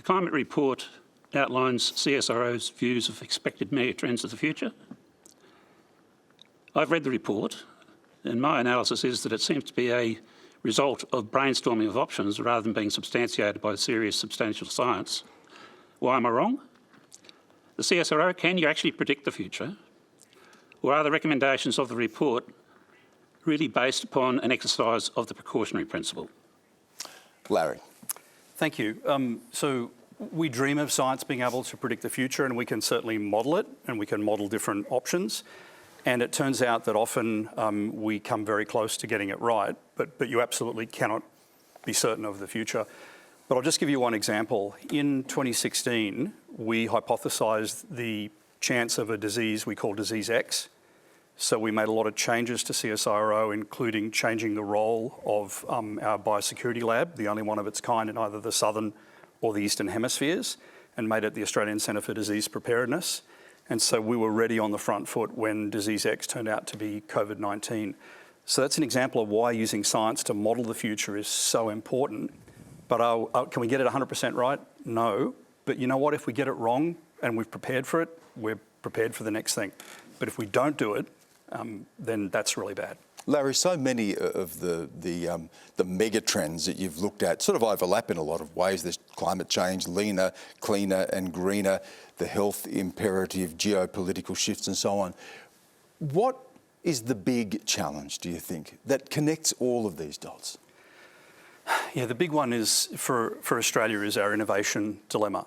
climate report outlines CSIRO's views of expected megatrends of the future. I've read the report, and my analysis is that it seems to be a result of brainstorming of options rather than being substantiated by serious, substantial science. Why am I wrong? The CSIRO, can you actually predict the future? Or are the recommendations of the report really based upon an exercise of the precautionary principle? Larry. Thank you. So we dream of science being able to predict the future, and we can certainly model it, and we can model different options. And it turns out that often we come very close to getting it right, but you absolutely cannot be certain of the future. But I'll just give you one example. In 2016, we hypothesised the chance of a disease we call disease X. So we made a lot of changes to CSIRO, including changing the role of our biosecurity lab, the only one of its kind in either the southern or the eastern hemispheres, and made it the Australian Centre for Disease Preparedness. And so we were ready on the front foot when disease X turned out to be COVID-19. So that's an example of why using science to model the future is so important. But can we get it 100% right? No. But you know what? If we get it wrong and we've prepared for it, we're prepared for the next thing. But if we don't do it, then that's really bad. Larry, so many of the mega trends that you've looked at sort of overlap in a lot of ways. There's climate change, leaner, cleaner and greener, the health imperative, geopolitical shifts and so on. What is the big challenge, do you think, that connects all of these dots? Yeah, the big one is for Australia is our innovation dilemma.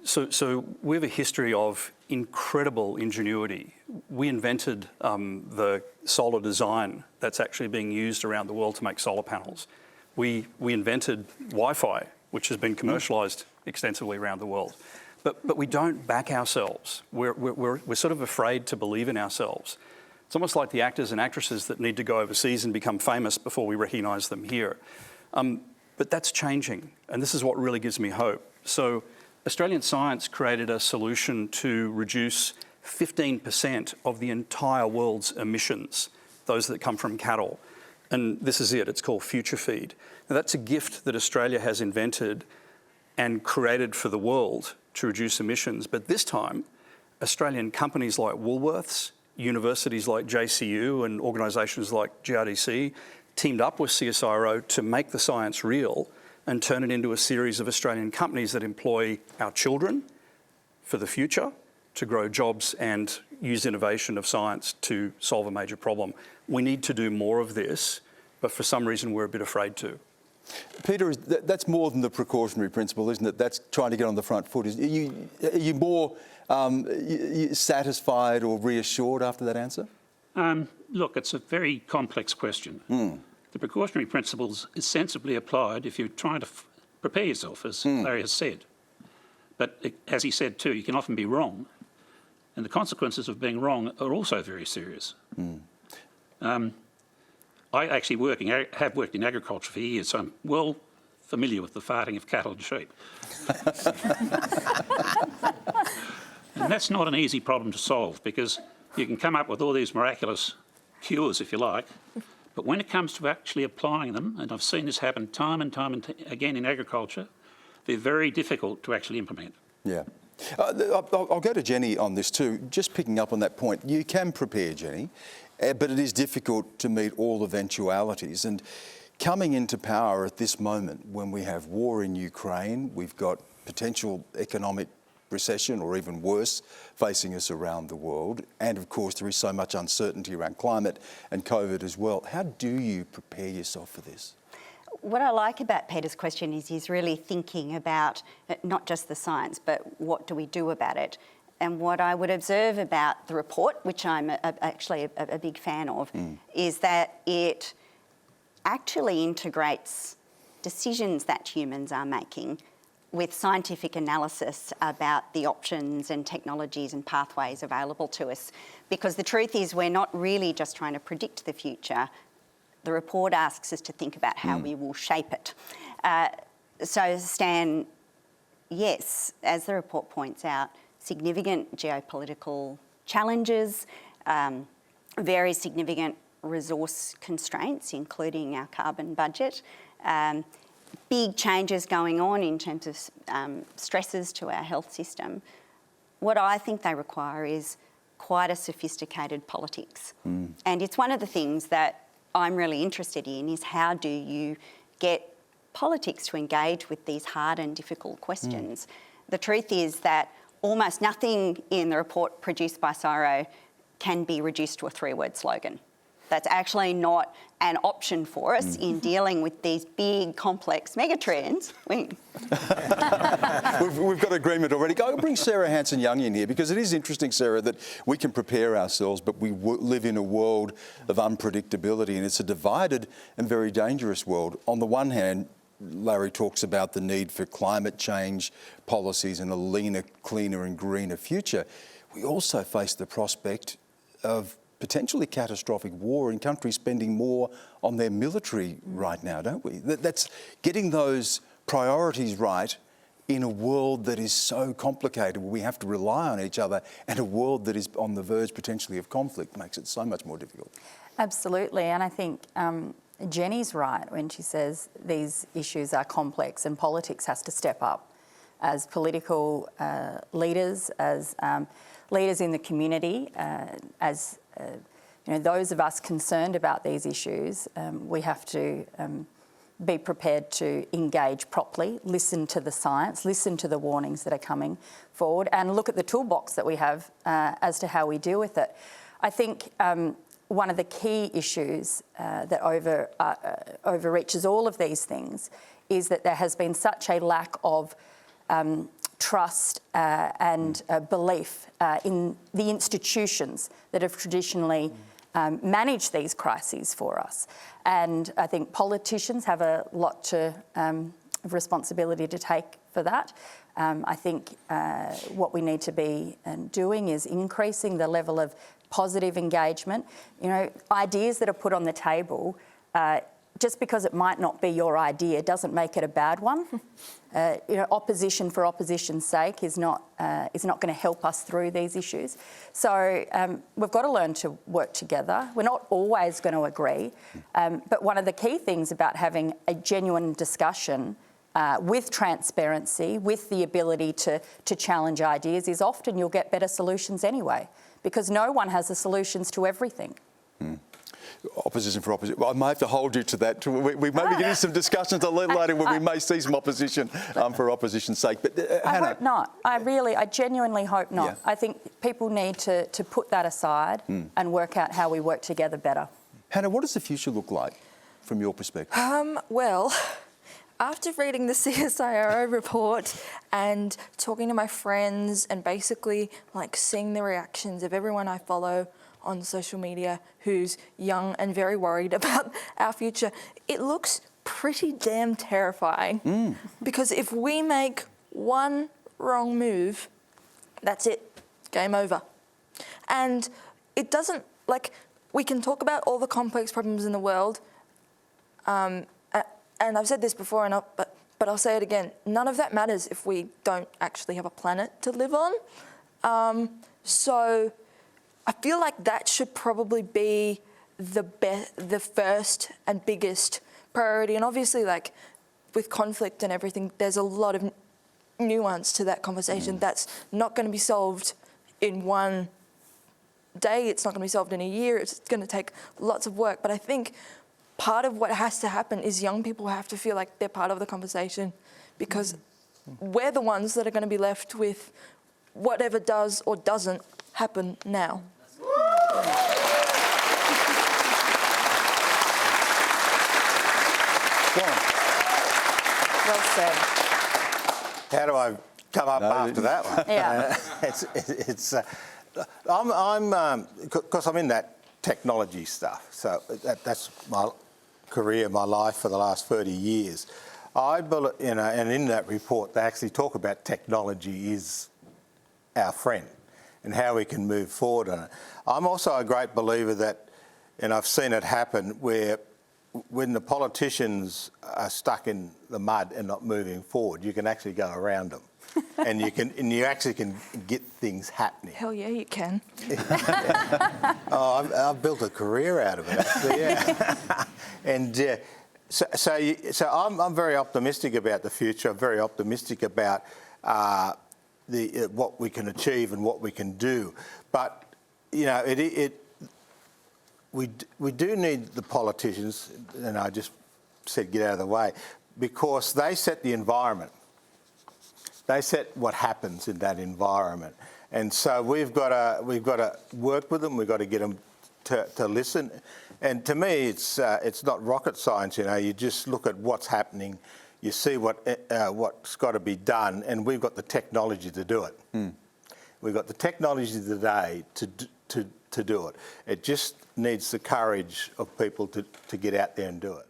So we have a history of incredible ingenuity. We invented the solar design that's actually being used around the world to make solar panels. We invented Wi-Fi, which has been commercialised extensively around the world. But we don't back ourselves. We're sort of afraid to believe in ourselves. It's almost like the actors and actresses that need to go overseas and become famous before we recognise them here. But that's changing, and this is what really gives me hope. So Australian science created a solution to reduce 15% of the entire world's emissions, those that come from cattle. And this is it, it's called Future Feed. Now that's a gift that Australia has invented and created for the world to reduce emissions. But this time, Australian companies like Woolworths, universities like JCU and organisations like GRDC teamed up with CSIRO to make the science real and turn it into a series of Australian companies that employ our children for the future, to grow jobs and use innovation of science to solve a major problem. We need to do more of this, but for some reason we're a bit afraid to. Peter, that's more than the precautionary principle, isn't it? That's trying to get on the front foot. Are you more satisfied or reassured after that answer? Look, it's a very complex question. The precautionary principles is sensibly applied if you're trying to prepare yourself, as Larry has said. But as he said too, you can often be wrong, and the consequences of being wrong are also very serious. I actually have worked in agriculture for years, so I'm well familiar with the farting of cattle and sheep. And that's not an easy problem to solve, because you can come up with all these miraculous cures, if you like, but when it comes to actually applying them, and I've seen this happen time and time again in agriculture, they're very difficult to actually implement. Yeah. I'll go to Jenny on this too. Just picking up on that point, you can prepare, Jenny, but it is difficult to meet all eventualities. And coming into power at this moment, when we have war in Ukraine, we've got potential economic recession or even worse facing us around the world, and of course there is so much uncertainty around climate and COVID as well. How do you prepare yourself for this? What I like about Peter's question is he's really thinking about not just the science, but what do we do about it? And what I would observe about the report, which I'm actually a big fan of, is that it actually integrates decisions that humans are making with scientific analysis about the options and technologies and pathways available to us. Because the truth is we're not really just trying to predict the future. The report asks us to think about how we will shape it. So Stan, yes, as the report points out, significant geopolitical challenges, very significant resource constraints, including our carbon budget. big changes going on in terms of stresses to our health system, what I think they require is quite a sophisticated politics. And it's one of the things that I'm really interested in, is how do you get politics to engage with these hard and difficult questions. The truth is that almost nothing in the report produced by CSIRO can be reduced to a 3-word slogan. That's actually not an option for us in dealing with these big, complex megatrends. We've got agreement already. I'll bring Sarah Hanson-Young in here, because it is interesting, Sarah, that we can prepare ourselves, but we live in a world of unpredictability, and it's a divided and very dangerous world. On the one hand, Larry talks about the need for climate change policies and a leaner, cleaner and greener future. We also face the prospect of potentially catastrophic war in countries spending more on their military right now, don't we? That's getting those priorities right in a world that is so complicated, where we have to rely on each other, and a world that is on the verge potentially of conflict makes it so much more difficult. Absolutely, and I think Jenny's right when she says these issues are complex and politics has to step up as political leaders, as leaders in the community, as those of us concerned about these issues. We have to be prepared to engage properly, listen to the science, listen to the warnings that are coming forward, and look at the toolbox that we have as to how we deal with it. I think one of the key issues that overreaches all of these things is that there has been such a lack of trust and belief in the institutions that have traditionally managed these crises for us. And I think politicians have a lot of responsibility to take for that. I think what we need to be doing is increasing the level of positive engagement. Ideas that are put on the table, just because it might not be your idea doesn't make it a bad one. Opposition for opposition's sake is not going to help us through these issues. So we've got to learn to work together. We're not always going to agree, but one of the key things about having a genuine discussion with transparency, with the ability to challenge ideas, is often you'll get better solutions anyway, because no one has the solutions to everything. Opposition for opposition. Well, I may have to hold you to that. We may be getting some discussions a little later where we may see some opposition for opposition's sake. But Hannah, I hope not. I genuinely hope not. Yeah. I think people need to put that aside and work out how we work together better. Hannah, what does the future look like from your perspective? Well, after reading the CSIRO report and talking to my friends and basically seeing the reactions of everyone I follow on social media who's young and very worried about our future, it looks pretty damn terrifying. Because if we make one wrong move, that's it, game over. And it doesn't, we can talk about all the complex problems in the world, and I've said this before, but I'll say it again, none of that matters if we don't actually have a planet to live on. So I feel like that should probably be the first and biggest priority. And obviously, with conflict and everything, there's a lot of nuance to that conversation that's not going to be solved in one day. It's not going to be solved in a year. It's going to take lots of work. But I think part of what has to happen is young people have to feel like they're part of the conversation, because we're the ones that are going to be left with whatever does or doesn't happen now. Well said. How do I come up after that one? Yeah. Because I'm in that technology stuff, so that's my career, my life for the last 30 years. I believe, and in that report they actually talk about technology is our friend and how we can move forward on it. I'm also a great believer that, and I've seen it happen, where when the politicians are stuck in the mud and not moving forward, you can actually go around them. and you actually can get things happening. Hell yeah, you can. I've built a career out of it, actually, yeah. And So I'm very optimistic about the future. I'm very optimistic about what we can achieve and what we can do. But you know, we do need the politicians, and I just said get out of the way, because they set the environment. They set what happens in that environment, and so we've got to work with them. We've got to get them to listen. And to me, it's not rocket science. You know, you just look at what's happening, you see what's got to be done, and we've got the technology to do it. We've got the technology today to do it. It just needs the courage of people to get out there and do it.